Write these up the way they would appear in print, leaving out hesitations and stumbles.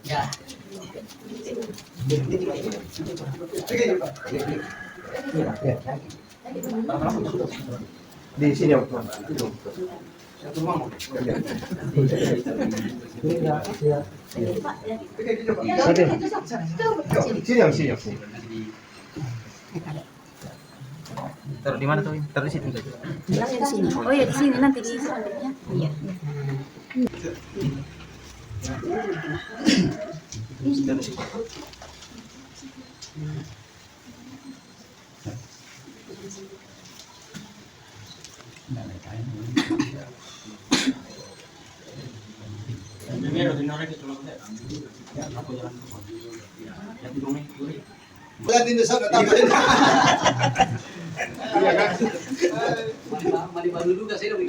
Ya. Di sini om. Sini om, sini om. Taruh di mana tuh? Taruh di situ. Bilangnya di sini. Oh ya di sini nanti di sampingnya. Iya. Taruh di situ. Wala din sa taparin. Mali-mali juga sih dong.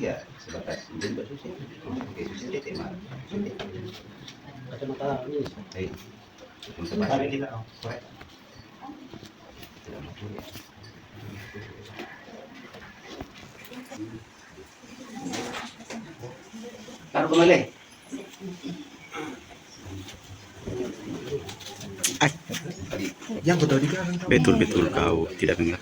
Ya, sebatas izin bersusi. Oke, susi dia tema. Kacamata ini. Hei, untuk masuk kita, korek. Tidak mau kuliah. Taruh kembali. Yang betul di kanan. Betul kau tidak dengar.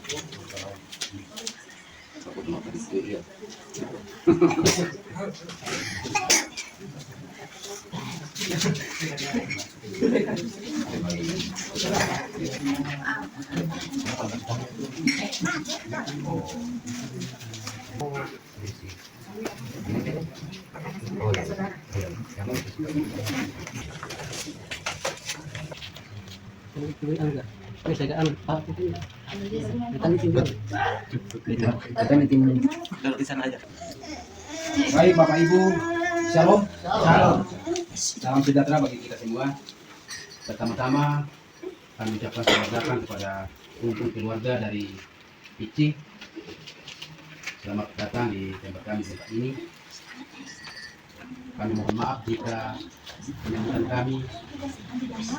Taruh di sana aja. Baik Bapak Ibu, Shalom. Shalom. Salam sejahtera bagi kita semua. Pertama-tama kami ucapkan selamat datang kepada rumpun keluarga dari Ici. Selamat datang di tempat kami tempat ini. Kami mohon maaf jika penyambutan kami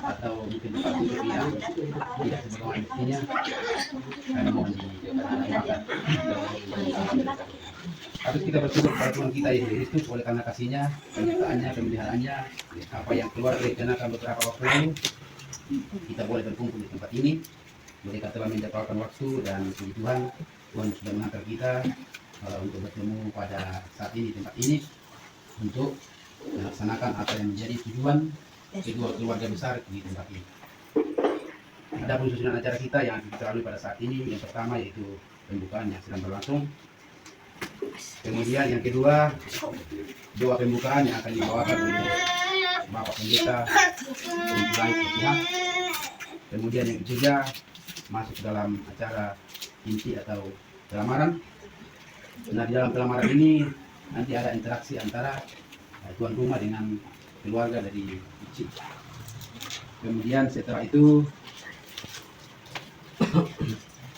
atau mungkin untuk yang tidak sebagaimana mestinya. Kami mohon dimaafkan. Harus kita bersyukur kepada Tuhan kita Yesus Kristus oleh karena kasih-Nya, penyertaannya, pemeliharaannya, apa yang keluar direncanakan beberapa waktu lalu, kita boleh berkumpul di tempat ini. Mereka telah menjatuhkan waktu dan puji Tuhan, Tuhan sudah mengantar kita untuk bertemu pada saat ini tempat ini untuk melaksanakan apa yang menjadi tujuan kedua keluarga besar di tempat ini. Ada pun susunan acara kita yang akan kita lalui pada saat ini. Yang pertama yaitu pembukaan yang sedang berlangsung. Kemudian yang kedua, doa pembukaan yang akan dibawakan oleh Bapak Pendeta Mempelai Pihak. Kemudian yang ketiga, masuk dalam acara inti atau pelamaran. Nah, di dalam pelamaran ini nanti ada interaksi antara tuan rumah dengan keluarga dari Ici. Kemudian setelah itu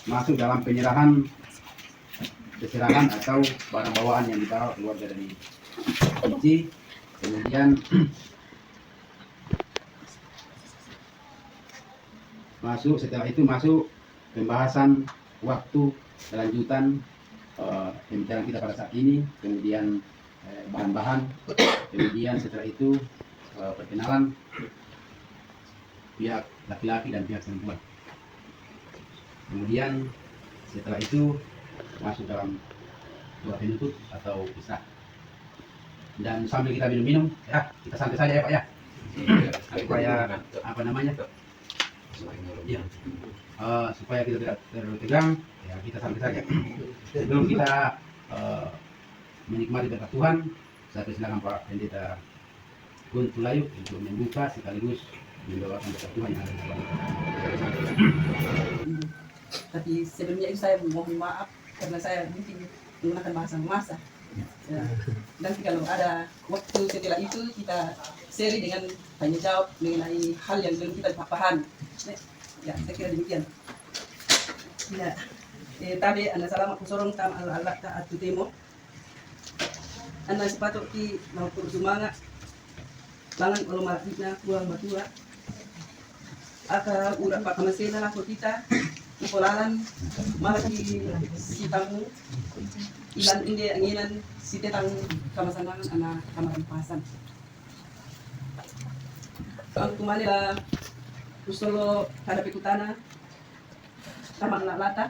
masuk dalam penyerahan atau barang bawaan yang dibawa keluarga dari Ici. Kemudian setelah itu masuk pembahasan waktu kelanjutan pembicaraan kita pada saat ini. Kemudian bahan-bahan. Kemudian setelah itu perkenalan pihak laki-laki dan pihak perempuan. Kemudian setelah itu masuk dalam doa penutup atau pisah. Dan sambil kita minum-minum, ya kita santai saja ya Pak ya. Supaya apa namanya? Ya, supaya kita tidak terlalu tegang, ya kita santai saja. Sebelum kita menikmati berkat Tuhan, saya persilakan Pak Pendeta Gun Tulayuk untuk membuka sekaligus membawakan berkat Tuhan yang ada di depan kita. Tapi sebelumnya itu saya mohon maaf karena saya mungkin menggunakan bahasa masa. Ya. Nanti kalau ada waktu setelah itu kita seri dengan tanya jawab mengenai hal yang belum kita paham. Ya, saya kira demikian. Ya, tapi anda salamat kusorong tam ala taat tutemo. Anda sepatut ki mau semangat. Langan kalau malapit na buang batura. Aka urang pakamasena lah kita. Ipolalan malaki si tamu. Ilan inde anginan si tetang kamasanangan ana kamarampasan. Ang kumanila gusto lo kada pikutana tama na lata.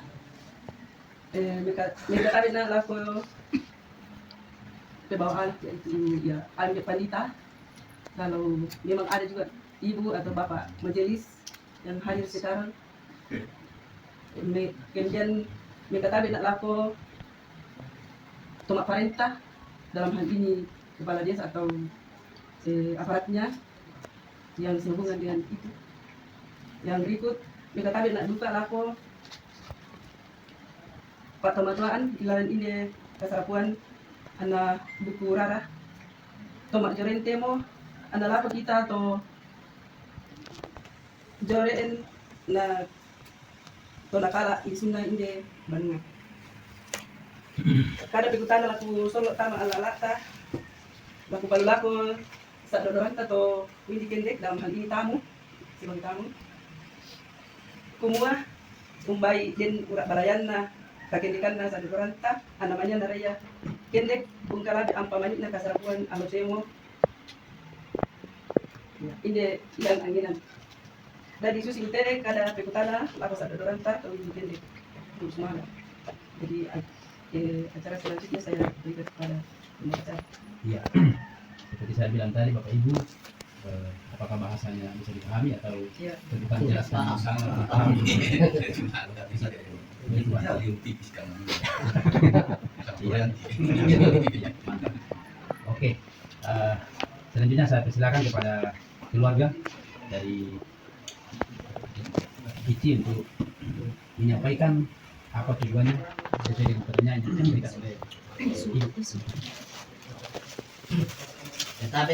Mereka kami na lako kebawaan yaitu ya ambil panita. Kalau memang ada juga ibu atau bapak majelis yang hadir sekarang, kemudian mereka tabi nak lako tomak perintah dalam hal ini kepala desa atau aparatnya yang sehubungan dengan itu. Yang berikut mereka tabi nak duka lako patomatuan ilaran ini kasarapuan ana buku rara tomak jorente mo ana lako kita to joreen na to nakala isuna inde banunga kada pikutan laku solo tama ala lata laku palako sa dodoranta to hindi kendek dalam hal ini tamu sebagai tamu kumua kumbay din urak balayan na kakendekan na sa dodoranta namanya naraya kendek bungkalabi ang pamanit na kasarapuan alosemo inde ilang anginan dari susi intere kada pekutana laku sa dodoranta to hindi kendek terus mana jadi acara selanjutnya saya berikan kepada pembicara. Iya, seperti saya bilang tadi Bapak Ibu, apakah bahasanya bisa dipahami atau kita jelaskan masalah dipahami? Oke, selanjutnya saya persilakan kepada keluarga dari Kici untuk menyampaikan apa tujuannya sesuai dengan pertanyaan yang diberikan oleh Ibu. Tapi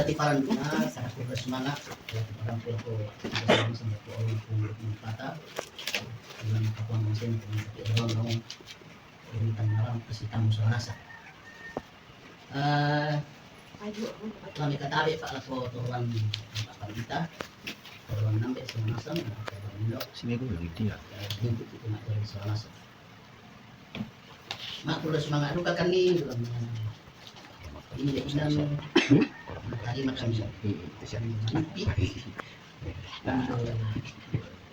di paran rumah sangat bersemangat ya orang tua bersama sama orang tua kata dengan kawan mesin dengan orang ini tanyaran pesita musuh rasa kami kata abe pak laku turun apa kita turun nampak semua nasam Sini aku bilang dia. untuk itu nak jadi musuh rasa mak udah semangat juga kan nih ini dan tadi makan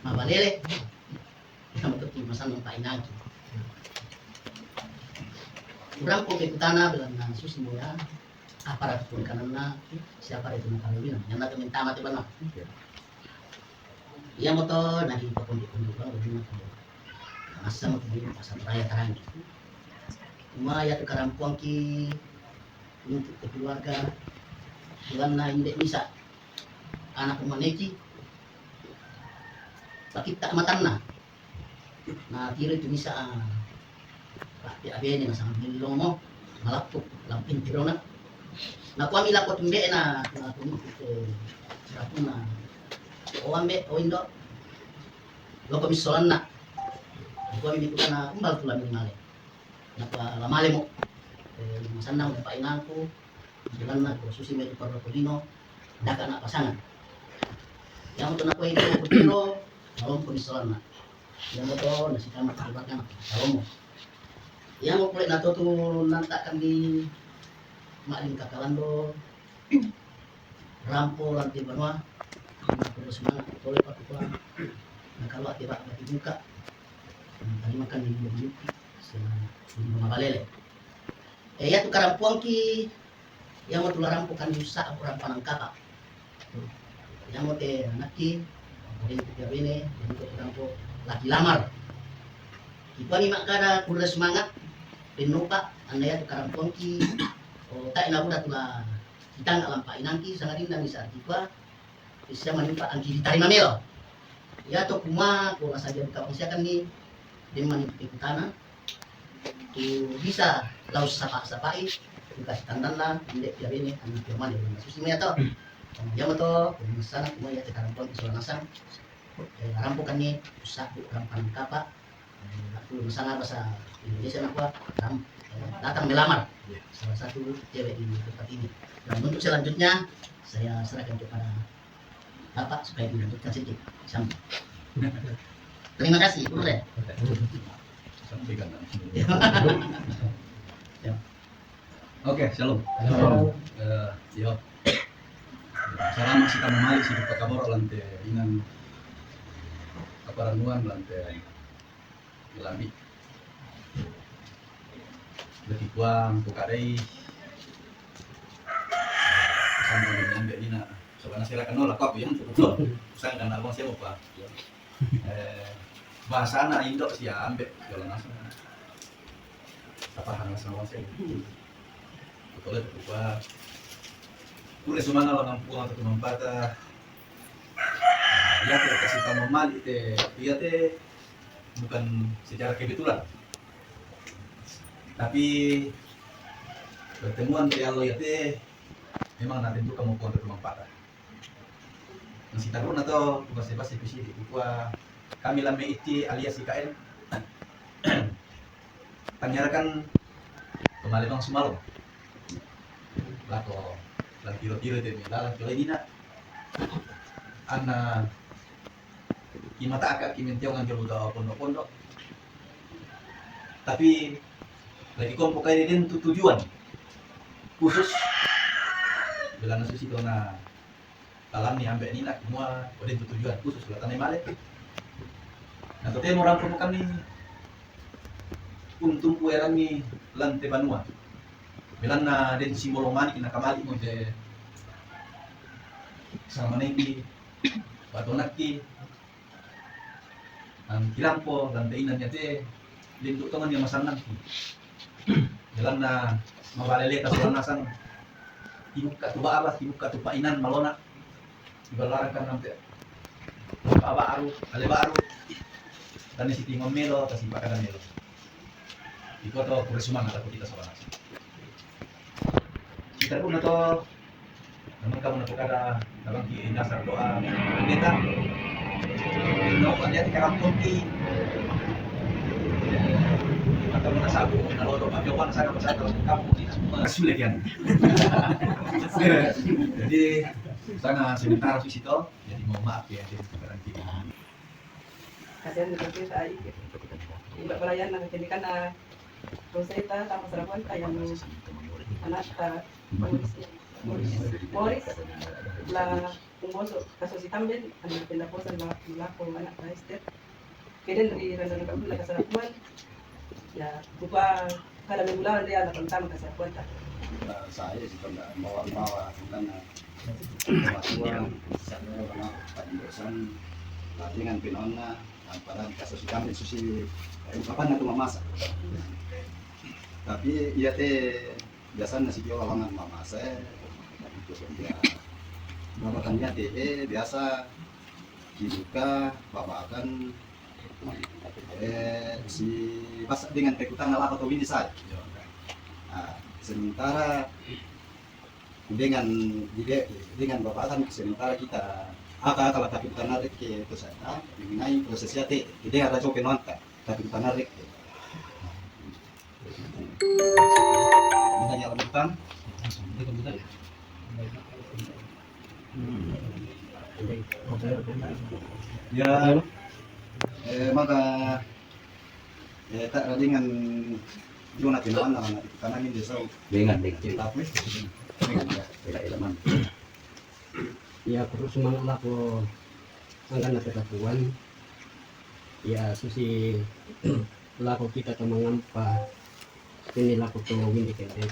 mabalele kamu ketemu masa nampak lagi kurang kopi tanah bilang susi moya aparat pun karena siapa itu nak kawin yang nak minta mati bana ia motor lagi pokok kalau begini masa mau beli pasar raya terang cuma ya tukaran puangki untuk keluarga bukan na hindi bisa anak kumaneki sakit tak matan na tiro itu bisa pati abene na sangat bilong mo malapok lampin tiro na kuami lakot mbe na tumit sirapo na o ambe o indo loko misolan na kuami dito na umbal tulan ni male na lamale mo masandang painang ko jalan na ko susi medyo para polino daka na pasangan yang to na ko ito ko dito malom ko misalan na yang to na si kama kabakan salom mo yang mo pulay na to nanta kami maaling kakalando rampo lanti banwa terus semangat tole pa ko nakalo tiba pati buka tadi makan di bumi sa mabalele ya tukaran puangki yang mau tularang pukan yusa orang panangkapa yang mau te anaki dari tiga bene untuk tukaran laki lamar kita ni makada kurang semangat penuka anda ya tukaran puangki tak enak udah tulah kita nggak lampai nanti sangarin dan bisa tiba bisa menimpa angki diterima melo Ya to kuma ko nasa diyan ka siya kan ni di man ikutana tu bisa laus sapa-sapai dikasih tandan lah hindi tiap ini kan firman ya susi mo to ya mo to kung sana kuma ya sekarang pon isola nasang rampo kan ni usak orang panangkapa aku sangat bahasa Indonesia nak datang melamar salah satu cewek di tempat ini dan untuk selanjutnya saya serahkan kepada Bapak supaya dilanjutkan sedikit sampai. Terima kasih, boleh. Sampaikan. Ya. Oke, shalom. Yo. Sarama kita memali si pakabor lante inan kaparanduan lante lambi. Beti kuang pukadai sama dengan dia ina soalnya saya kan nolak kok yang betul saya kan abang saya apa bahasa anak Indo sih ya ambek kalau nasa apa hal sama saya betul itu apa boleh semana lah mampu atau mempata ya kita kasih tahu mali dia teh bukan secara kebetulan tapi pertemuan real ya teh memang nanti itu kamu kontak rumah patah. Masih tahu atau bahasa visi di buku kami lame iti alias IKN tanyakan kembali bang semalam. Lako lang tiro-tiro deh lalang kilo dina. Ana kimata akak kimentiong ang jaluda pondok-pondok. Tapi lagi kompo kayak ini tujuan khusus bilang susi itu na dalam nih ambek ini nak semua udah tujuan khusus lah tanah malik. Nah tapi orang perlu kami untung kueran ni lantai banua. Bilang na den simbolomani kena kamali mo je sama nanti batu nakki ang kilampo lantai inan nyate bentuk tangan yang masanang. Jalan na mabaleleta sa nasan ibuka tuba abas ibuka tuba inan malona ibalaran kan nanti aba aru aleba aru dan si tingom melo kasi pakada melo iko to kuresuman atau kita sa nasan kita pun to naman kamu na pakada dalam ki nasar doa pendeta no kanya tikarang konti atau nasabu nalodo pagyawan sa kapasado ng kamu kita sulit yan. Jadi sana sebentar di situ jadi mohon maaf ya jadi sekarang kita Kasihan seperti saya iba pelayan na kinikan na Rosetta tapos rapuan kayang anak ta Morris la kumboso kaso si Tamben ang pinaposan mula ko anak ta Esther keden dari randa kabula kasarapuan ya buka kada bulan dia anak tentang kasarapuan ta Saya sih pernah bawa tentang kemampuan pendosan dengan pinona pada kasus kami susi kapan itu memasak tapi ia teh biasa nasi jual lawangan memasak ya babakannya teh biasa dibuka babakan si pas dengan pekutan ala atau ini saja. Sementara dengan babakan sementara kita kalau tapi kita narik ke itu saya mengenai prosesnya tidak ada coba nonton tapi kita narik kita nyala butang ya maka tak dengan Juna tinawan naman karena hindi sa Dengan tapos dengan ya elemen ya terus semangat ko angkan na katapuan ya susi lako kita to mangampa ini lako to hindi kende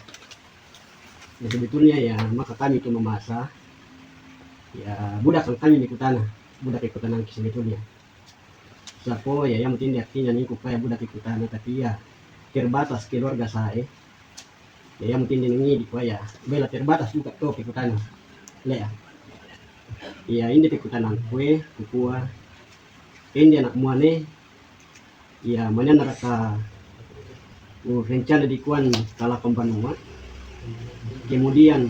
ya sebetulnya ya maka kami itu memasa ya budak kami ikutan ang sebetulnya sapo ya yang penting artinya nih kaya budak ikutan tapi ya terbatas keluarga saya ya yang penting ini di kuaya bela terbatas juga tuh ikutan lea ya ini ikutan kue kukua ini anak muane ya mana naraka rencana di kuan kalah pembanua kemudian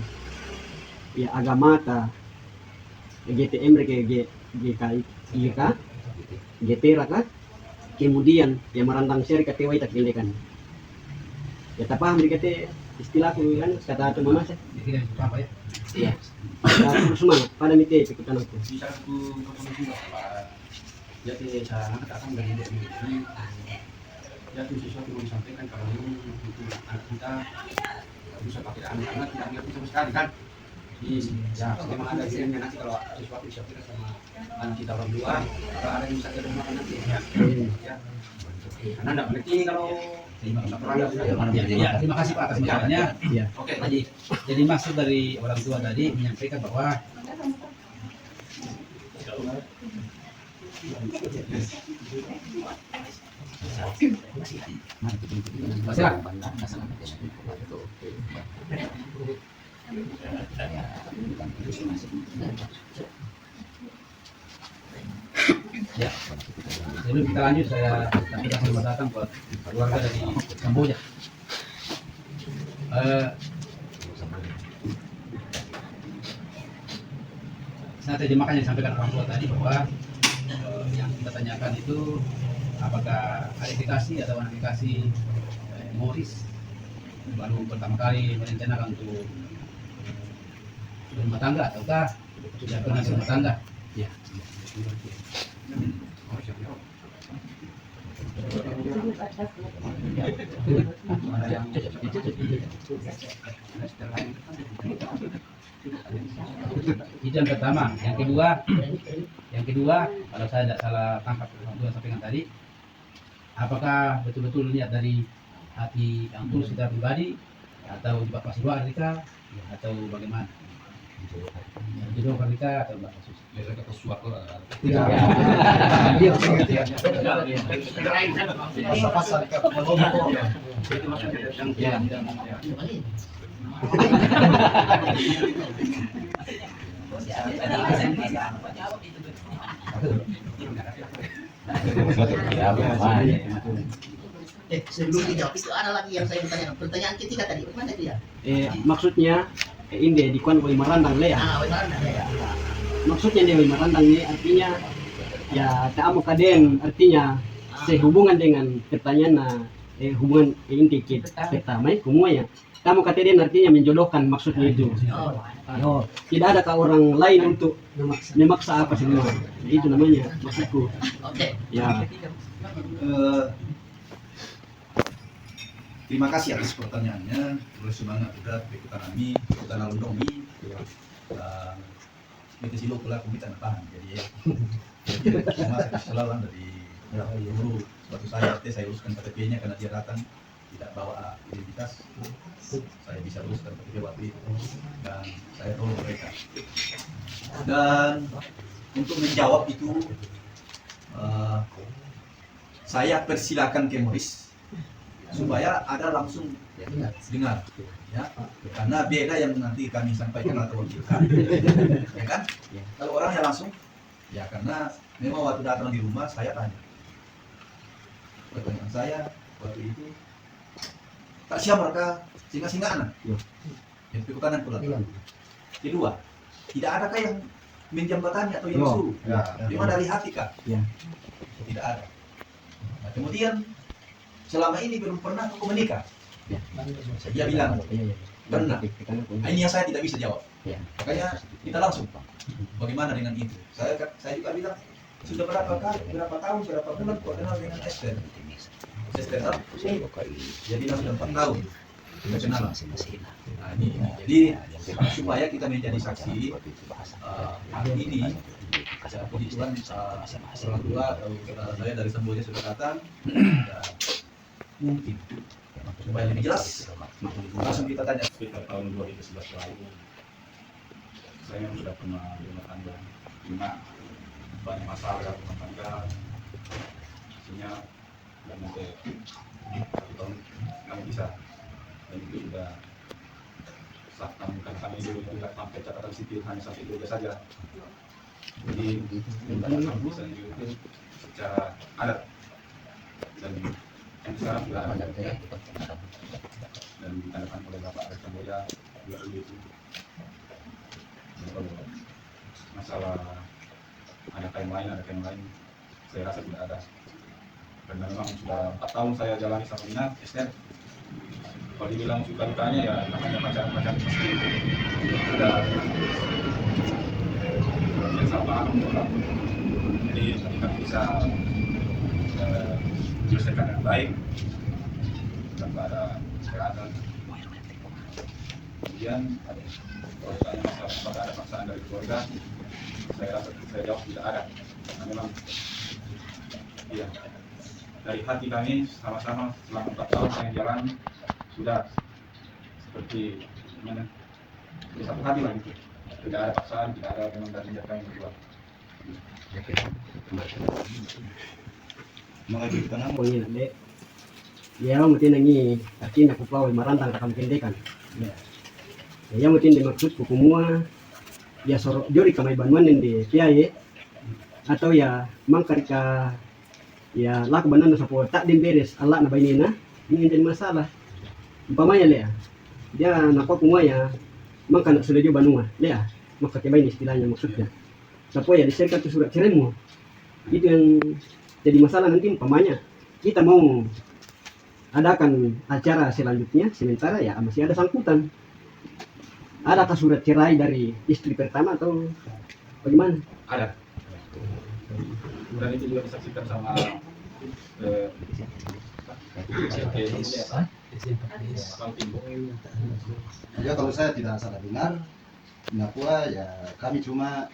ya agama ta GTM mereka GK GTRA kan kemudian ya merantang share ke tewa tak kan ya tak paham mereka istilah tu kan kata tu mama saya Jadi apa ya? ya semua pada mite ikutan aku Bisa aku potong juga Pak. Jadi saya akan dari ini. Ya itu sesuatu yang disampaikan kalau ini untuk anak kita bisa pakai anak-anak tidak ngerti sama sekali kan. Ya memang ada kirimnya nanti kalau sesuatu disampaikan sama anak kita orang dua kalau ada yang bisa kita makan nanti ya. Karena tidak mengerti kalau ya, terima kasih Pak atas penjelasannya. ya Oke, jadi maksud dari orang tua tadi menyampaikan bahwa ya, sebelum kita lanjut saya selamat datang buat keluarga dari Kamboja. Saya terjemahkan yang disampaikan orang tua tadi bahwa yang kita tanyakan itu apakah klarifikasi atau klarifikasi Morris baru pertama kali merencanakan untuk rumah tangga ataukah sudah pernah rumah tangga? Ya. Itu yang pertama. Yang kedua, kalau saya tidak salah tangkap yang sampaikan tadi, apakah betul-betul lihat dari hati yang tulus kita pribadi atau di Bapak Sirwa Ardika atau bagaimana? Jodoh Ardika atau Bapak Susi? Biasa kata suatu tidak. Pasal-pasal ke Sebelum dijawab itu ada lagi yang saya bertanya. Pertanyaan ketiga tadi, bagaimana itu ya? maksudnya ini di kuan boleh merandang le ya Bagaimana ya? maksudnya dia boleh merandang ini artinya ya kamu kaden artinya sehubungan dengan pertanyaan hubungan inti kita pertama semuanya kamu kaden artinya menjodohkan maksudnya itu oh tidak ada ke orang lain untuk memaksa apa semua itu namanya maksudku Oke. ya Terima kasih atas pertanyaannya. Terus semangat udah ikutan kami, ikutan alundomi. Itu sih lo pula komite tahan. Jadi sama selalu dari guru suatu saya uruskan KTP-nya karena dia datang tidak bawa identitas. Saya bisa uruskan KTP waktu itu dan saya tolong mereka. Dan untuk menjawab itu saya persilakan ke Morris supaya ada langsung dengar ya karena beda yang nanti kami sampaikan atau wakilkan ya kan kalau orangnya langsung ya karena memang waktu datang di rumah saya tanya pertanyaan saya waktu itu tak siap mereka singa-singaan yang pikukanan pula kedua tidak adakah yang menjembatani atau yang suruh memang dari hati kah tidak ada nah, kemudian selama ini belum pernah aku menikah. Dia bilang pernah. Ini yang saya tidak bisa jawab. Makanya kita langsung. Bagaimana dengan itu? Saya juga bilang sudah berapa tahun, berapa bulan kok kenal dengan Esther. Esther dia bilang sudah 4 tahun. Kita kenal. Nah, ini. Jadi supaya kita menjadi saksi hari ini. Puji Tuhan orang tua atau saya dari Samboja sudah datang. Mungkin supaya lebih jelas langsung kita tanya. Sekitar tahun 2011 lalu saya memang sudah pernah rumah tangga cuma banyak masalah dalam rumah tangga hasilnya dan nanti 1 tahun kami bisa dan itu sudah sah namun kami dulu tidak sampai catatan sipil hanya sampai 2 saja Jadi pembatasan bisa itu secara adat dan yang sekarang sudah ada dan ditandakan oleh Bapak Aris Kamboja juga dulu itu. Dan kalau masalah ada kain lain, saya rasa tidak ada. Karena memang sudah 4 tahun saya jalani sama Ina, SN. Kalau dibilang suka dukanya ya namanya pacaran pasti sudah sama orang. Jadi kita bisa menyelesaikan dengan baik tanpa ada kekerasan. Kemudian kalau tanya masalah apakah ada paksaan dari keluarga, saya rasa saya jawab tidak ada. Karena memang iya, dari hati kami sama-sama selama 4 tahun saya jalan sudah seperti mana satu hati lah gitu. Tidak ada paksaan, tidak ada memang dari niat kami berdua. Mengaji kita nama. Pengin dek. Ya mungkin nangi akin aku pawai marantang kakam kendekan. Ya mungkin dimaksud ku kumua ya sorok jori kamai banuan di kiai atau ya mangkarika ya laku banan sapo tak dimberes Allah na bainina ini jadi masalah. Umpamanya lea dia nakwa kumua ya mangka nak sudah jo banua lea maka kebain istilahnya maksudnya. Sapo ya diserkan tu surat ceraimu. Itu yang jadi masalah nanti umpamanya kita mau adakan acara selanjutnya sementara ya masih ada sangkutan. Adakah surat cerai dari istri pertama atau bagaimana? Ada. Dan itu juga disaksikan sama Ya kalau saya tidak salah dengar, Napua ya kami cuma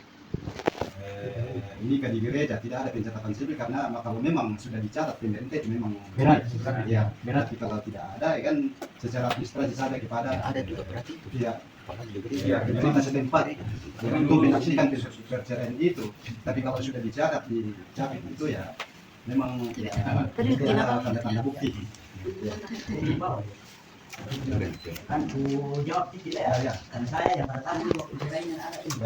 ini di gereja tidak ada pencatatan sipil karena kalau memang sudah dicatat pemerintah itu memang berat ya berat. tapi kalau tidak ada ya kan secara administrasi saja kepada Ada juga berarti itu. iya pemerintah setempat untuk menyaksikan perceraian itu, tapi kalau sudah dicatat di capit itu ya memang ya, ada tanda-tanda bukti. Kan ku jawab tidak ya, karena saya yang pertama waktu cerainya ada itu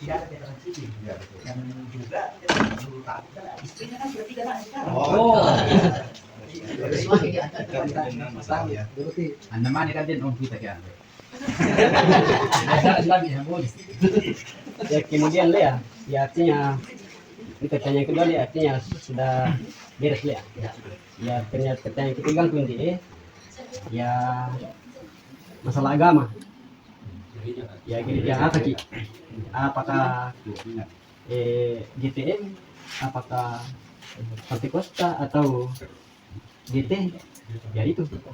tidak ada keterangan sipil dan juga dulu takut kan istrinya kan sudah 3 anak sekarang. Suami dia ada Anda mana kan dia kita kan. Ya kemudian Lea ya artinya pertanyaan kedua Lea artinya sudah beres Lea ya ternyata pertanyaan ketiga pun dia ya masalah agama ya gereja apa Ki? Apakah GTM apakah Pantekosta atau GT ya itu GT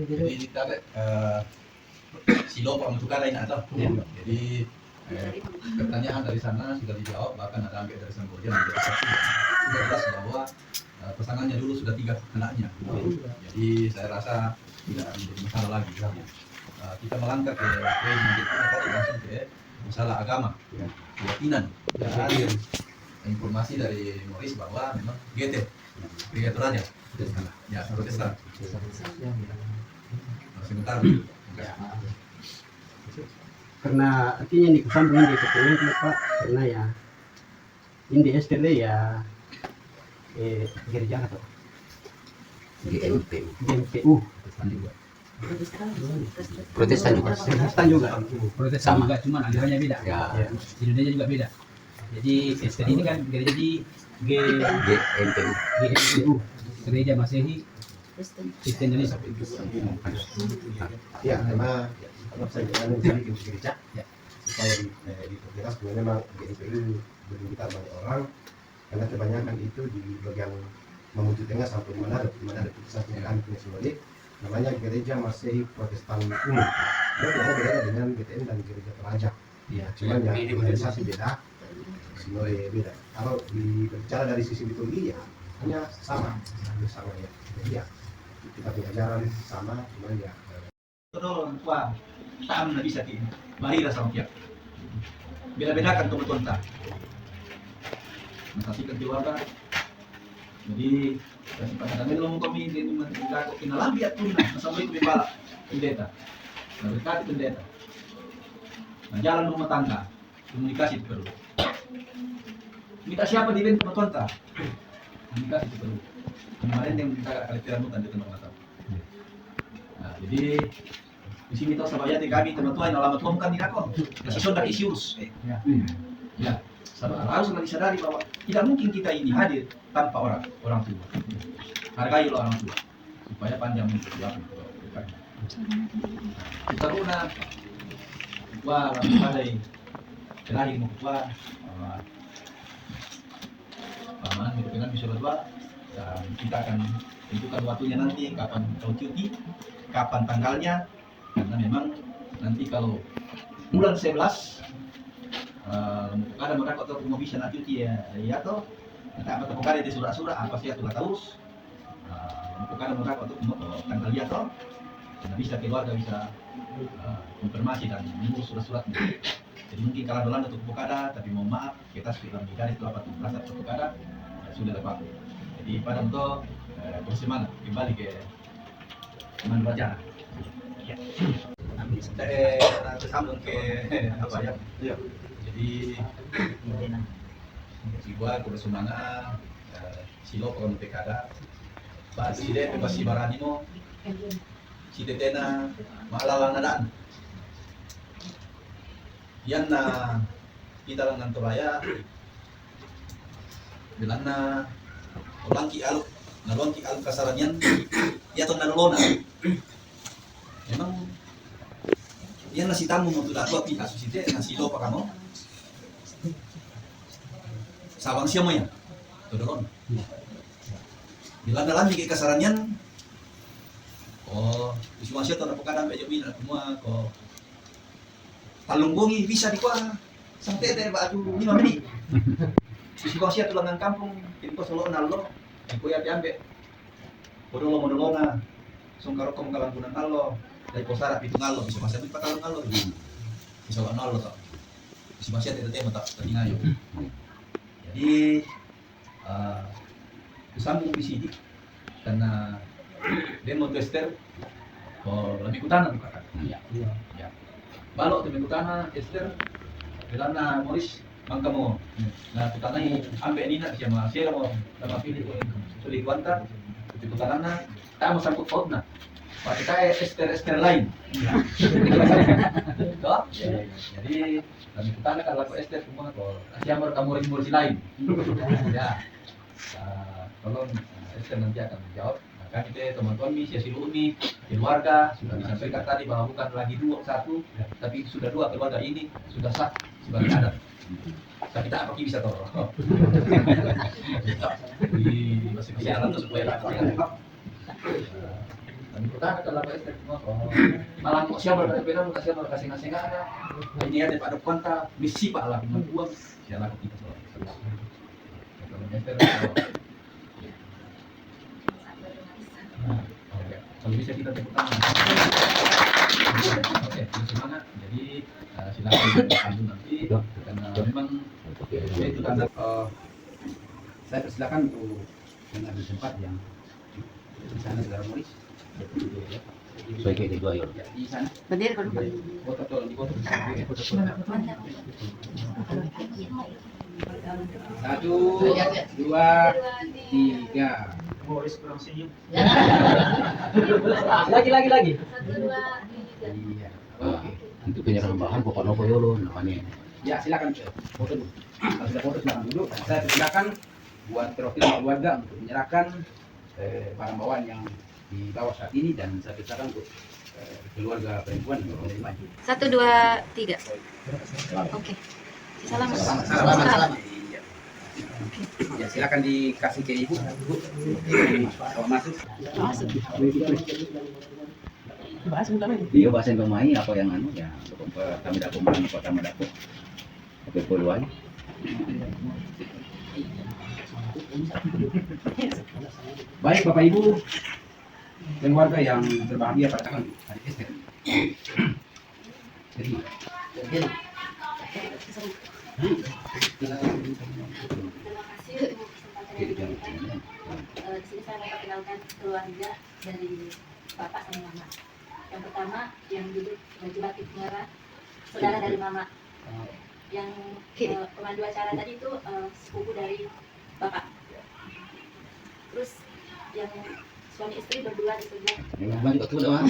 Jadi kita silo pembentukan lain atau jadi pertanyaan dari sana sudah dijawab, bahkan ada sampai dari Samboja menjadi saksi sudah jelas bahwa pasangannya dulu sudah 3 anaknya. Jadi saya rasa tidak menjadi masalah lagi. Kita melangkah ke tadi langsung ke masalah agama, keyakinan. Dan informasi dari Morris bahwa memang GT, Gereja Toraja, ya Protestan. Sebentar. karena artinya ini kesambung di ketemuan Pak karena ya ini STD ya gereja atau GMPU Protestan juga. Protestan juga Protestan sama juga, cuma alirannya beda. ya. Di Indonesia juga beda. Jadi Kristen ini kan gereja di GMPU, Gereja Masehi Kristen Indonesia. Ya, karena saya bilang di gereja supaya diperjelas bahwa memang GNPU diminta banyak orang karena kebanyakan itu di bagian Mamuju Tengah sampai di mana ada putusan pengadilan punya sebagai namanya Gereja Masehi Protestan Umum. Dia tidak ada bedanya dengan GTM dan Gereja Toraja. Ya, Cuman ya organisasi beda, semuanya beda. Kalau bicara dari sisi liturgi ya hanya sama ya. Jadi ya kita punya ajaran sama, cuman ya Tolong wah, tak bisa di bahira sama pihak. Beda-bedakan kebetulan tak. Mensasikan keluarga. Jadi Kasi pagkakamilang mo kami, hindi mo magagawa, kinalabi at tuna, nasabay ko bala, pendeta. Naberkati pendeta. Jalan rumah tangga, komunikasi itu perlu. Minta siapa di band teman ta? Komunikasi itu perlu. Kemarin yang minta kali tiramutan di teman mata. Nah, jadi di sini tahu sabaya kami teman-teman alamat tuan kan tidak kok. Kasih sondak isius. Ya. Harus disadari bahwa tidak mungkin kita ini hadir tanpa orang tua. Hargai orang tua supaya panjang hidup kita guna wah pandai terakhir mau wah paman itu dengan bisa berdua dan kita akan tentukan waktunya nanti kapan kau cuti, kapan tanggalnya, karena memang nanti kalau bulan 11 ada mereka atau mau bisa nak cuti ya toh tak apa terbuka di surat-surat apa sih atulah terus bukan mereka untuk tanggal dia toh bisa keluarga bisa konfirmasi dan mengurus surat-surat. Jadi mungkin kalau dolan untuk bukada tapi mohon maaf kita sudah mencari itu apa merasa bukada sudah dapat. Jadi pada untuk bersemangat kembali ke teman belajar. Ya. Sambung ke apa ya? Jadi jiwa bersemangat silo pokoknya pekada bahas ide bebas baranimo si tetena maalalang nadaan yan na kita lang ng turaya bilang na walang kialok naluang kialok kasaran yan yato nalulona memang yan na si tamu mo tulad ko at kasus ite na silo pa kamo sabang siya mo yan tudoron bilang dalam di kasaran yan oh isuan siya to napukadang medyo bina semua ko talungbungi bisa di kuah sampai teh ba atu 5 menit isuan siya tulang ng kampung kinko solo nalo di kuya piambe modolo na sungkaro kom kalampunan nalo dari posara pitu nalo bisa masih patalong nalo bisa nalo to isuan siya teh mata tadi ngayo jadi sambung di sini karena demo tester lebih utana bukan ya balok lebih utana tester belana Morris mangka mo na utana ini ambil ini nak siapa siapa mau dapat pilih sulit kuanta lebih utana na tak mau sangkut pot na pakai tester lain jadi lebih utana kalau tester semua siapa kamu Morris lain ya tolong Esther nanti akan menjawab. Maka kita teman-teman misi Silumi keluarga sudah disampaikan tadi bahwa bukan lagi satu, tapi sudah 2 keluarga ini sudah sah sebagai adat. Tapi tak apa bisa tolong. Di masing-masing alam itu supaya rakyat yang lengkap. Dan kita kalau Esther semua malam kok siapa berbeda siapa kasih ngasih ada. Ini ada pada kontak misi Pak lah membuang ya laku kita selalu. Kalau Esther kalau bisa kita tepuk tangan. Oke, semangat. Jadi silakan sambung nanti karena memang itu tanda. Saya persilakan untuk mengambil tempat yang di sana saudara Morris. So kayak gitu ayo. Di sana. Berdiri kalau Foto tolong di foto. 1, 2, 3. Morris kurang senyum. Lagi. 1, 2, 3. Iya. Oke. Untuk penyerahan bahan pokok nopo yolo namanya. Ya silakan foto dulu. Kalau sudah foto silakan duduk. Saya persilakan buat perwakilan keluarga untuk menyerahkan barang bawaan yang dibawa saat ini dan saya persilakan untuk keluarga perempuan yang menerima. 1, 2, 3. Oke. Salam. Salam. Ya silakan dikasih ke ibu. Kalau masuk. Dia bahasan pemain apa yang anu ya kami dapat mana kami dapat. Oke peluang. Baik Bapak Ibu keluarga yang berbahagia pada tanggal hari Esther. Jadi Jadi jangan Di sini saya mau perkenalkan keluarga dari bapak sama mama. Yang pertama yang duduk baju batik merah, saudara dari mama. Yang pemandu acara tadi itu sepupu dari bapak. Terus yang suami istri berdua di sebelah. Saudara mama juga,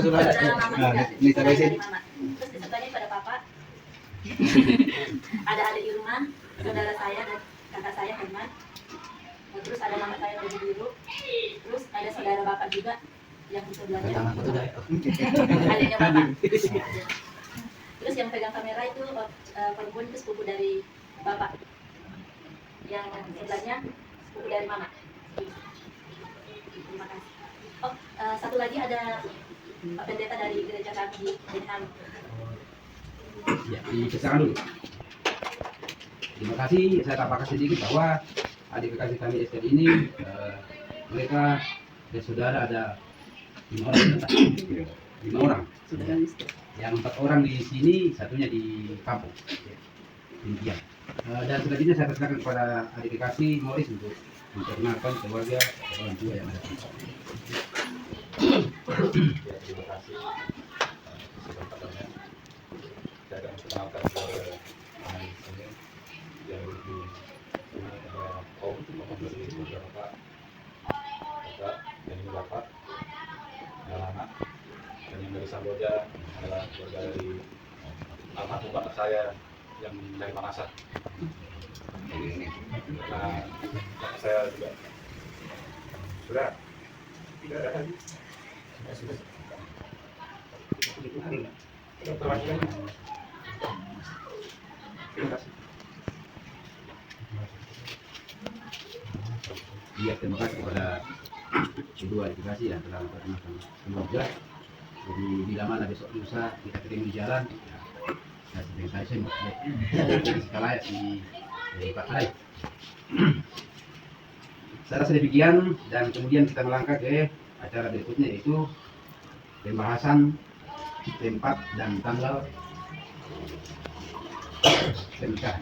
saudara dari mama. Terus disertanya pada papa. Ada adik di rumah, saudara saya dan kakak saya Herman. Terus ada mama saya baju biru. Terus ada saudara bapak juga yang di sebelahnya. Adiknya bapak. Terus yang pegang kamera itu perempuan itu sepupu dari bapak. Yang sebelahnya sepupu dari mama. Terima kasih. Oh, satu lagi ada Pak Pendeta dari gereja kami di Denham. Ya, dipersilakan dulu. Terima kasih. Saya tambahkan sedikit bahwa adik kekasih kami STD ini mereka dan saudara ada 5 orang. 5 orang. Yang 4 orang di sini, satunya di kampung. Demikian. Dan selanjutnya saya persilakan kepada adik kekasih Morris untuk memperkenalkan keluarga orang tua yang ada. Terima kasih kesempatannya. Saya akan memperkenalkan keluarga kami di sini yang di sini adalah Om dari keluarga Bapak, dan ini Bapak, adalah anak, dan yang dari Samboja adalah keluarga dari almarhum bapak saya yang dari Makassar. Nah, bapak saya juga sudah tidak ada lagi. Terima kasih. Iya, terima kasih kepada kedua edukasi yang telah memperkenalkan keluarga. Jadi bila mana besok lusa kita ketemu di jalan, ya saya sekala di Pak Rai. Saya rasa demikian, dan kemudian kita melangkah ke acara berikutnya, yaitu pembahasan tempat dan tanggal pernikahan.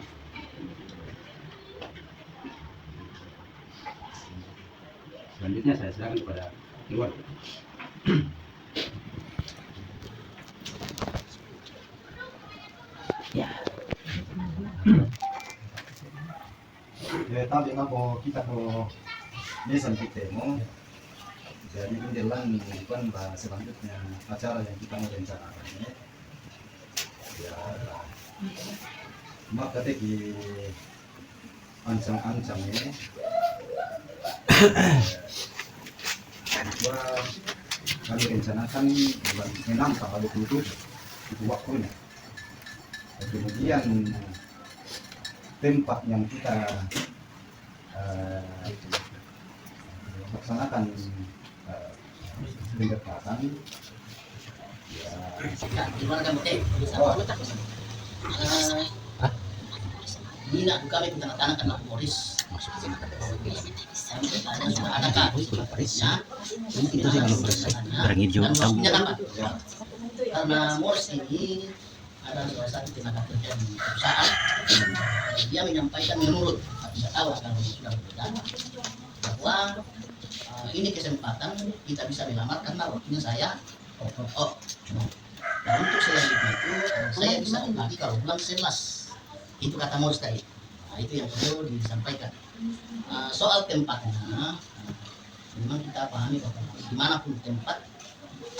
Selanjutnya saya serahkan kepada keluarga. Tadi ngapo kita ko besan ketemu. Jadi menjelang minggu depan selanjutnya acara yang kita mau rencanakan ini. Ya, maka tadi ancang-ancang ini. Bahwa kami rencanakan bulan 6 tanggal 27 itu waktunya. Dan kemudian tempat yang kita laksanakan pendekatan Gimana kamu teh? Ini nak kami tentang anak anak Morris. Ada kak? Ya. Itu sih kalau barang hijau. Karena Morris ini ada salah satu tenaga kerja di perusahaan. Dia menyampaikan menurut, tidak tahu kalau sudah berbeda, bahwa ini kesempatan kita bisa melamar karena waktunya saya nah, untuk selanjutnya itu saya bisa lagi kalau bulan 11 itu kata Morris tadi. Nah, itu yang perlu disampaikan. Soal tempatnya memang kita pahami bahwa dimanapun tempat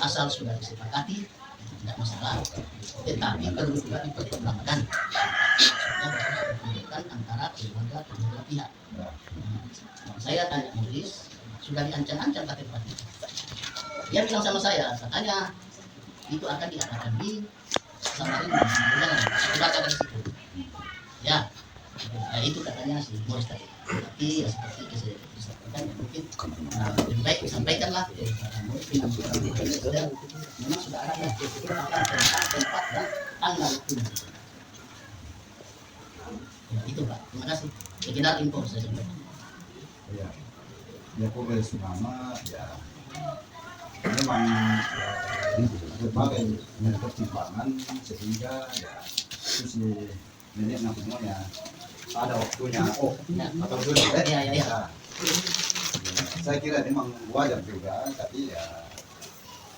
asal sudah disepakati tidak masalah, tetapi perlu juga dipertimbangkan antara keluarga pihak. Saya tanya Morris, sudah diancam-ancam ke tempat itu. Dia bilang sama saya, katanya itu akan diadakan di Samarinda, sudah ada di situ. Ya, itu katanya si Morris tadi. Tapi ya seperti disampaikan, ya mungkin lebih baik disampaikanlah. Memang sudah ada tempat dan tanggal itu. Ya, itu Pak, terima kasih. Sekedar info saya sampaikan. ya, ya Polres Sunama ya memang berbagai pertimbangan sehingga ya itu si nenek semuanya ada waktunya atau dulu ya. saya kira memang wajar juga, tapi ya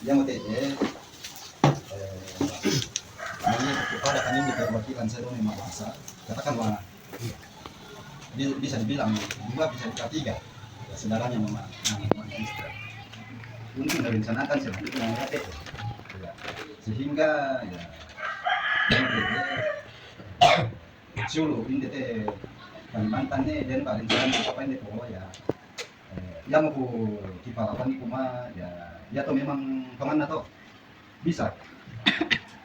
yang UTE ini kepada kami di perwakilan saya memang bahasa katakanlah bisa dibilang dua bisa tiga ya, saudaranya memang untuk direncanakan selanjutnya dengan UTE ya. Sehingga ya Sulu ini teh Kalimantan nih dan Kalimantan apa ini oh ya yang mau kipalawan kuma ya tuh memang kemana tuh bisa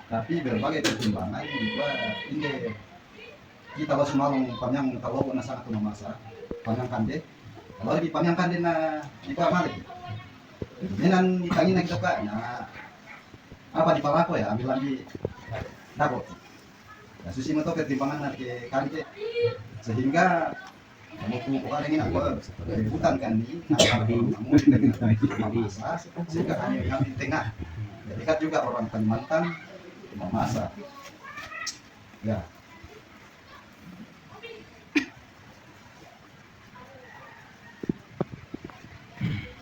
tapi berbagai pertimbangan juga ini kita harus malu panjang kalau na sangat memasak panjang kande kalau di panjang kande na di malik dengan ditangin kita pak nah apa di palako ya ambil lagi dapat ya susi moto pertimbangan dari kande sehingga kamu bukan ingin aku hutan kan nih sehingga kami di tengah dekat juga orang Kalimantan memasak ya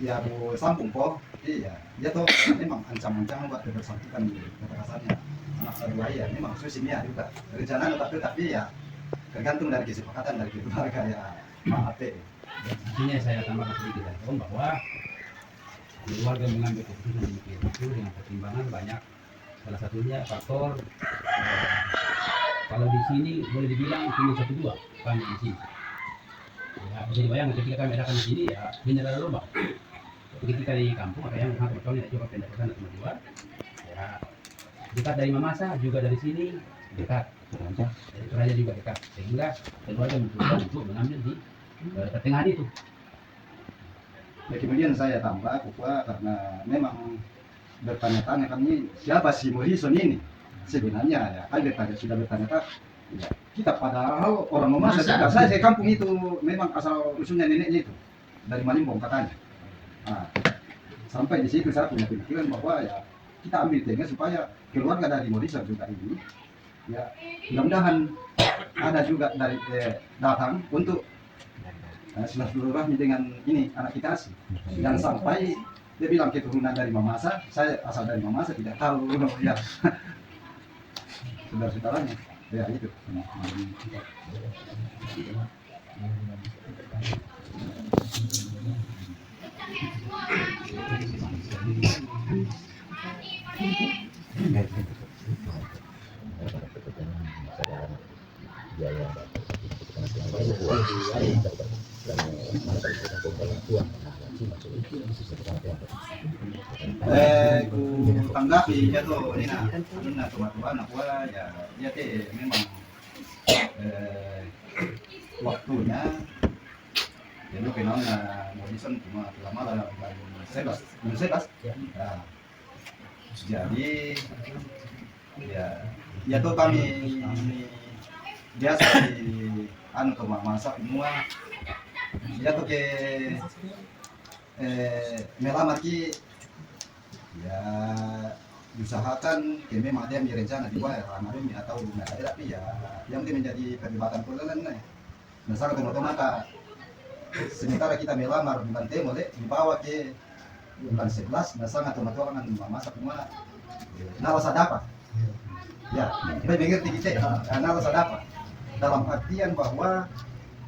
ya bu sampung po iya dia tuh memang ancam-ancam buat bersangkutan kekerasannya anak saya memang susinya juga rencana tapi ya tergantung dari kesepakatan dari keluarga ya maaf Artinya saya tambahkan sedikit dari Om bahwa keluarga mengambil keputusan demikian itu dengan pertimbangan banyak. Salah satunya faktor kalau di sini boleh dibilang cuma 1-2 kami di sini. Ya, bisa dibayangkan ketika kami adakan di sini ya benar lomba. Ketika di kampung ada yang hampir tahun tidak coba pindah ke sana cuma 2. Ya dekat dari Mamasa juga dari sini dekat. Dari Toraja juga dekat sehingga keluarga memutuskan untuk mengambil di pertengahan itu. Ya, kemudian saya tambah bahwa karena memang bertanya-tanya kami siapa si Morrison ini sebenarnya ya kan sudah bertanya-tanya ya, kita padahal orang Mamasa juga saya kampung itu memang asal usulnya neneknya itu dari Malimbong katanya. Nah, sampai di situ saya punya pemikiran bahwa ya kita ambil tengah supaya keluarga dari Morrison juga ini ya mudah-mudahan ada juga dari datang untuk silaturahmi dengan ini anak kita sih. Dan sampai dia bilang keturunan dari Mamasa, saya asal dari Mamasa tidak tahu ya saudara-saudaranya ya itu. Ku tanggapi ya tuh ini nah teman-teman aku ya dia teh memang waktunya ya lu kenal na Morrison cuma lama lah sebas ya jadi ya tuh kami biasa di anu tuh masak semua ya tuh ke melamar ki ya diusahakan ke memang ada yang direncana di bawah ramadan atau nggak ada tapi ya yang menjadi perdebatan perlahan nih misalnya teman-teman sementara kita melamar bukan temo deh dibawa ke bulan 11 misalnya teman-teman masak semua nalasa dapat ya kita mengerti kita nalasa dapat dalam artian bahwa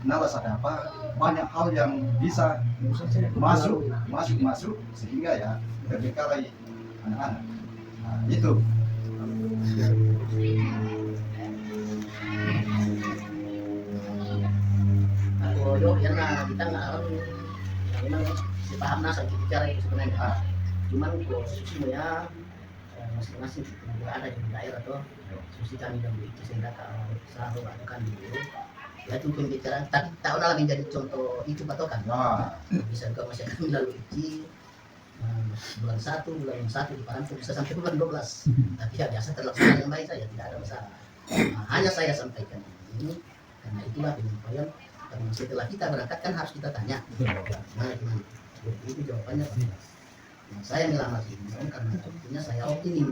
nalasa dapat banyak hal yang bisa masuk sehingga ya terbengkalai anak-anak itu Aku karena kita nggak memang sepaham nasa bicara itu sebenarnya cuman kalau semuanya masing-masing ada di daerah tuh susi kami yang sehingga kalau selalu akan dulu ya itu pembicaraan tak udah menjadi contoh itu patokan bisa juga masih akan melalui bulan 1 di Parantu bisa sampai bulan 12 tapi ya biasa terlaksana yang baik saja tidak ada masalah hanya saya sampaikan ini karena itulah penyampaian karena setelah kita berangkat kan harus kita tanya gimana itu jawabannya saya melamar ini karena tentunya saya optimis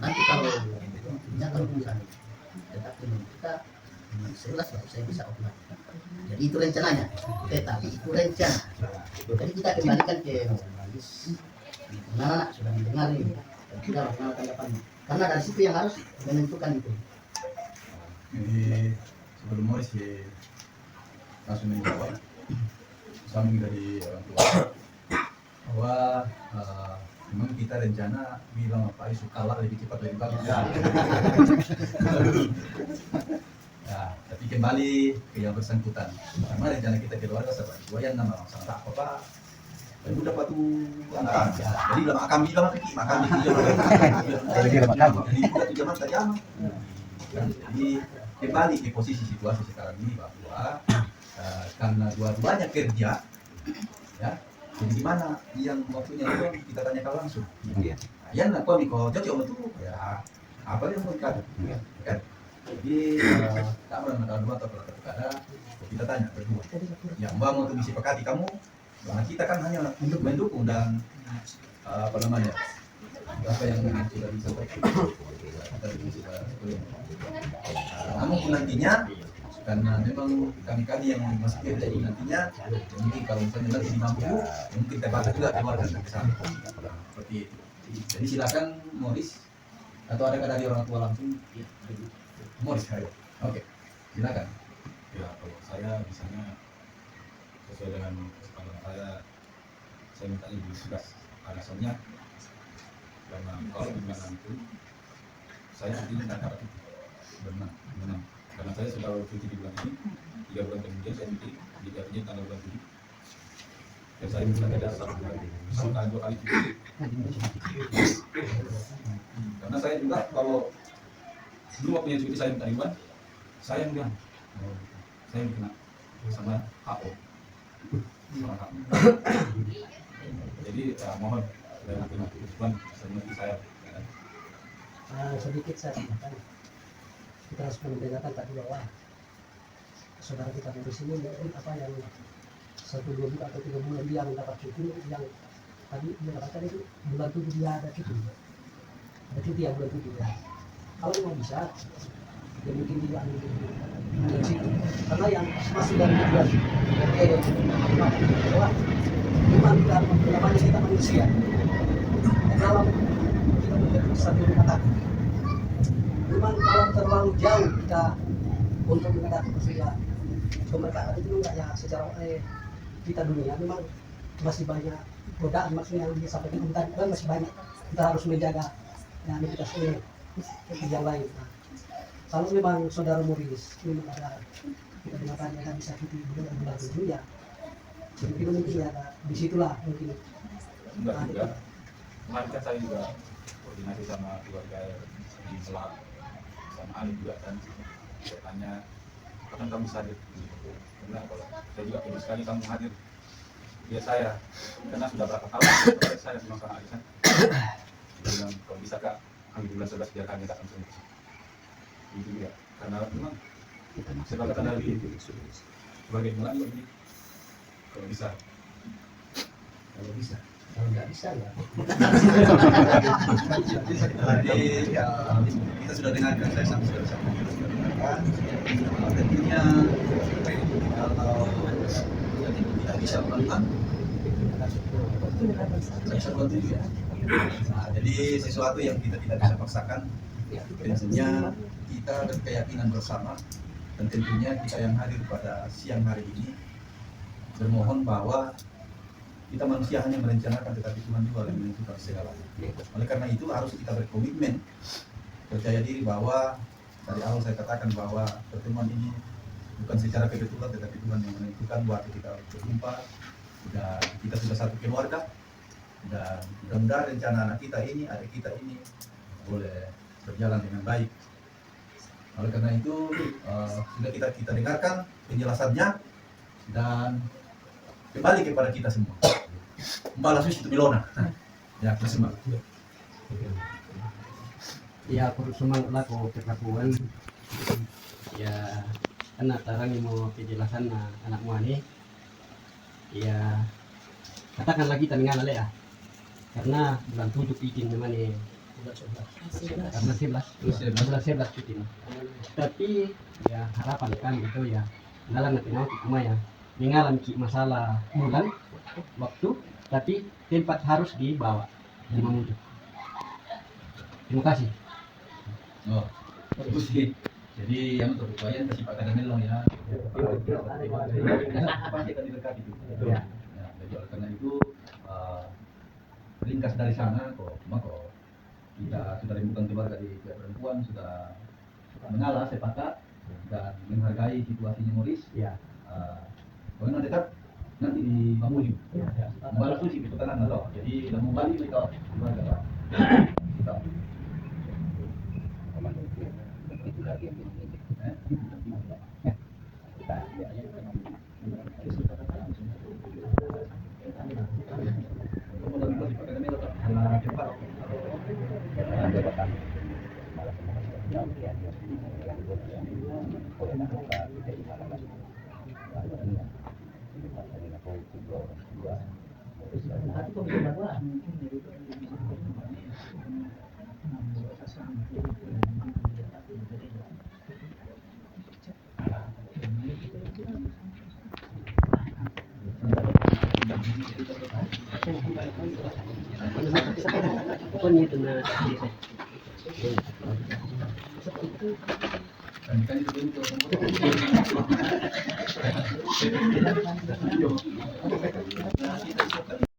nanti kalau tentunya kalau misalnya tetap dengan kita bulan 11 baru saya bisa operasi. Jadi itu rencananya, tetapi itu rencana. Jadi kita kembalikan ke Malis. Nah, sudah mendengar ini, dan kita lakukan tanggapannya. Karena dari situ yang harus menentukan itu. Jadi sebelum Morris langsung menjawab, samping dari orang tua bahwa memang kita rencana bilang apa suka lah lebih cepat lebih bagus. Nah, tapi kembali ke yang bersangkutan. Karena rencana kita keluarga seperti yang nama sama apa baru dapat tuh anak. Jadi lama kami bilang pergi makan di zaman. Jadi kembali ke posisi situasi sekarang ini bahwa karena dua-duanya kerja, ya. Jadi gimana yang waktunya itu kita tanyakan langsung. Ya, nak kau mikro cocok betul ya. Apa yang mau dikatakan? Kan? Jadi tak pernah dua atau ada kita tanya berdua. Yang mau untuk disepakati kamu, karena kita kan hanya untuk mendukung dan apa namanya apa yang sudah disampaikan. Namun nantinya karena memang kami yang masih kerja ini nantinya mungkin kalau misalnya nanti mampu mungkin kita bantu juga keluarkan ke sana seperti itu. Jadi silakan Morris atau ada dari orang tua langsung Morris ayo. Oke, silakan. Ya, kalau saya misalnya sesuai dengan kesepakatan saya minta lebih tegas alasannya karena kalau gimana itu saya nantinya tidak dapat benar karena saya sudah cuti di bulan ini 3 bulan kemudian saya cuti di gajinya tanggal bulan 7 dan saya bisa ada 1 bulan sampai 2 kali cuti karena saya juga kalau dulu waktunya cuti saya minta ribuan saya yang bilang saya yang kena sama HO jadi mohon saya kena ribuan saya sedikit saya tambahkan, kita harus membedakan tadi bahwa saudara kita di sini mungkin apa yang 1-2 bulan atau 3 bulan dia mendapat cuti, yang tadi dia katakan itu bulan 7 dia ada cuti yang bulan 7 ya. Kalau memang bisa, ya mungkin dia ambil dari situ. Karena yang masih dari bulan bahwa memang kita manusia dalam kita menjadi satu rumah tangga. Memang kalau terlalu jauh kita untuk mengadakan sudah pemerintahan itu enggak ya secara kita dunia memang masih banyak godaan maksudnya yang disampaikan tadi kan masih banyak kita harus menjaga yang kita sendiri yang lain. Nah, kalau memang saudara Morris memang ada kita dengarkan yang bisa cuti bulan 7 ya mungkin ada disitulah mungkin enggak juga kemarin kan saya juga koordinasi sama keluarga di Selat sama Ali juga kan saya tanya kapan kamu bisa hadir benar kalau saya juga pengen sekali kamu hadir dia saya karena sudah berapa tahun saya memang sama Ali kan dia bilang kalau bisa kak ambil bulan 11 biar kami datang sini itu dia karena memang sebagai tanda lebih sebagai mulai ini kalau bisa kalau nggak bisa ya Jadi kita sudah dengarkan saya sudah sampaikan tentunya kalau tidak bisa melakukan bisa bantu juga. Nah, jadi sesuatu yang kita tidak bisa paksakan tentunya kita berkeyakinan bersama dan tentunya kita yang hadir pada siang hari ini bermohon bahwa kita manusia hanya merencanakan tetapi Tuhan juga yang menentukan segalanya. Oleh karena itu harus kita berkomitmen percaya diri bahwa dari awal saya katakan bahwa pertemuan ini bukan secara kebetulan tetapi Tuhan yang menentukan waktu kita berjumpa dan kita sudah satu keluarga dan mudah-mudahan rencana anak kita ini adik kita ini boleh berjalan dengan baik. Oleh karena itu sudah kita dengarkan penjelasannya dan kembali kepada kita semua. Mbak Lasus itu Milona. Ya, terima kasih. ya aku semangat lah kau perlakuan ya karena tarang yang mau penjelasan anakmu ini ya katakan lagi tangan ya karena bulan 7 izin memang Karena 11 cuti. Tapi ya harapan kan itu ya dalam nanti cuma ya mengalami masalah bulan waktu, tapi tempat harus dibawa di Mamuju. Terima kasih. Oh, bagus sih. Jadi yang berupaya kasih Pak Kadamel lah ya. Pasti akan didekati itu. Ya. Ya, jadi oleh karena itu ringkas dari sana kok, kita sudah rembukan keluarga di pihak perempuan sudah mengalah sepakat dan menghargai situasinya Morris. Ya. Pokoknya tetap nanti di Mamuju. Balas suci itu kan loh. Jadi mau balik mereka keluarga lah. Kita. Pokoknya itu nah. Kan itu bentuk.